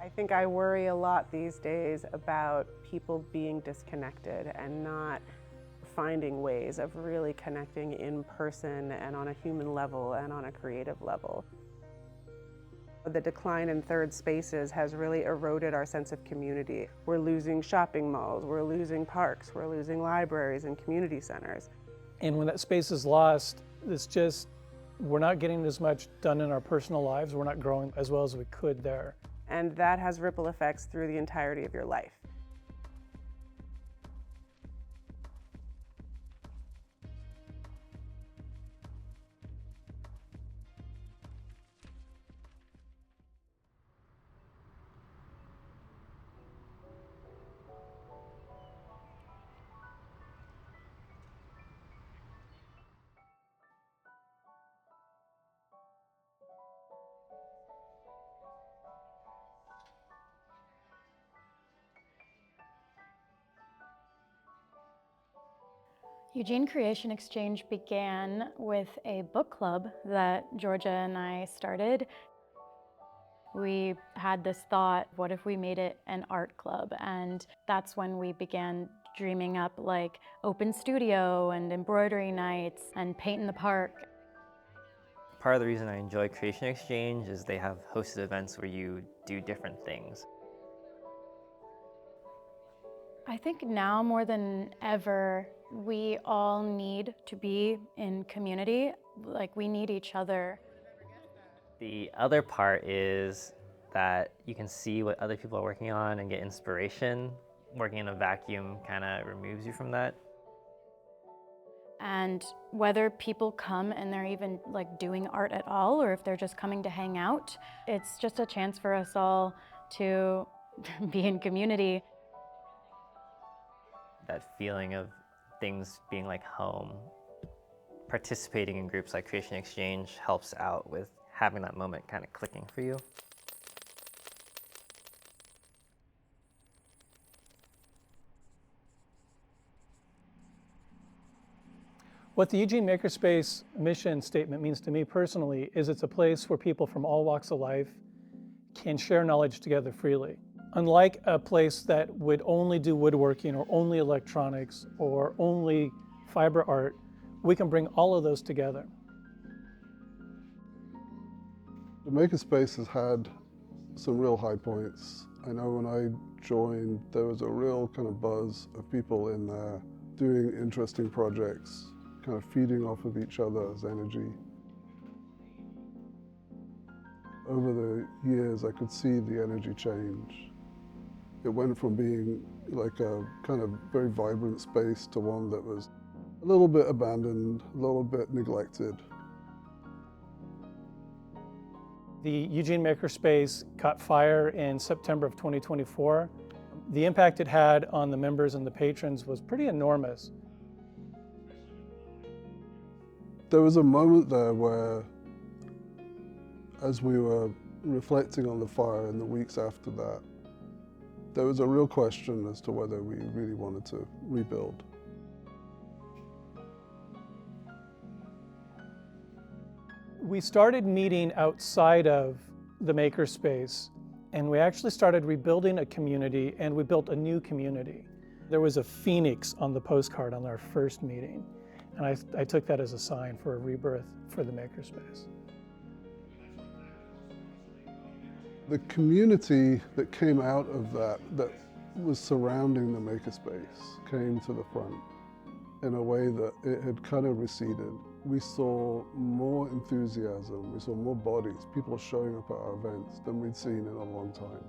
I think I worry a lot these days about people being disconnected and not finding ways of really connecting in person and on a human level and on a creative level. The decline in third spaces has really eroded our sense of community. We're losing shopping malls, we're losing parks, we're losing libraries and community centers. And when that space is lost, it's just, we're not getting as much done in our personal lives. We're not growing as well as we could there. And that has ripple effects through the entirety of your life. Eugene Creation Exchange began with a book club that Georgia and I started. We had this thought, what if we made it an art club? And that's when we began dreaming up like open studio and embroidery nights and paint in the park. Part of the reason I enjoy Creation Exchange is they have hosted events where you do different things. I think now more than ever, we all need to be in community. Like, we need each other. The other part is that you can see what other people are working on and get inspiration. Working in a vacuum kind of removes you from that. And whether people come and they're even like doing art at all, or if they're just coming to hang out, it's just a chance for us all to be in community. That feeling of things being like home. Participating in groups like Creation Exchange helps out with having that moment kind of clicking for you. What the Eugene Makerspace mission statement means to me personally is it's a place where people from all walks of life can share knowledge together freely. Unlike a place that would only do woodworking or only electronics or only fiber art, we can bring all of those together. The Makerspace has had some real high points. I know when I joined, there was a real kind of buzz of people in there doing interesting projects, kind of feeding off of each other's energy. Over the years, I could see the energy change. It went from being like a kind of very vibrant space to one that was a little bit abandoned, a little bit neglected. The Eugene Makerspace caught fire in September of 2024. The impact it had on the members and the patrons was pretty enormous. There was a moment there where, as we were reflecting on the fire in the weeks after that, there was a real question as to whether we really wanted to rebuild. We started meeting outside of the Makerspace, and we actually started rebuilding a community, and we built a new community. There was a phoenix on the postcard on our first meeting, and I took that as a sign for a rebirth for the Makerspace. The community that came out of that was surrounding the Makerspace, came to the front in a way that it had kind of receded. We saw more enthusiasm, we saw more bodies, people showing up at our events than we'd seen in a long time.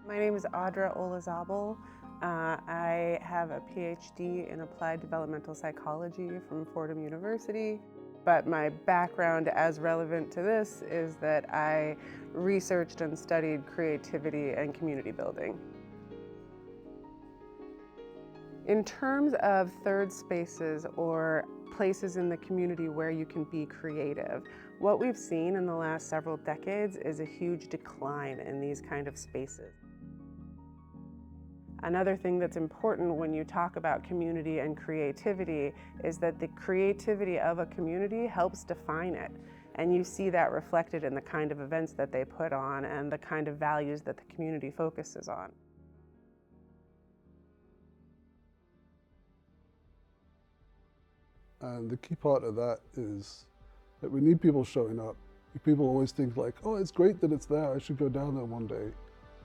My name is Audra Olazabal. I have a PhD in applied developmental psychology from Fordham University, but my background as relevant to this is that I researched and studied creativity and community building. In terms of third spaces or places in the community where you can be creative, what we've seen in the last several decades is a huge decline in these kind of spaces. Another thing that's important when you talk about community and creativity is that the creativity of a community helps define it. And you see that reflected in the kind of events that they put on and the kind of values that the community focuses on. And the key part of that is that we need people showing up. People always think like, oh, it's great that it's there, I should go down there one day.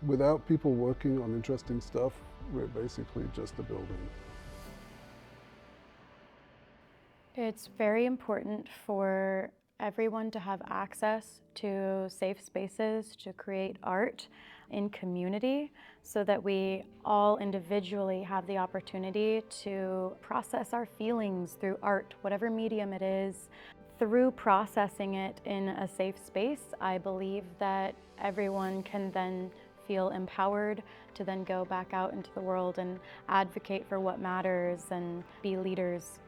Without people working on interesting stuff, we're basically just a building. It's very important for everyone to have access to safe spaces to create art in community so that we all individually have the opportunity to process our feelings through art, whatever medium it is. Through processing it in a safe space, I believe that everyone can then feel empowered to then go back out into the world and advocate for what matters and be leaders.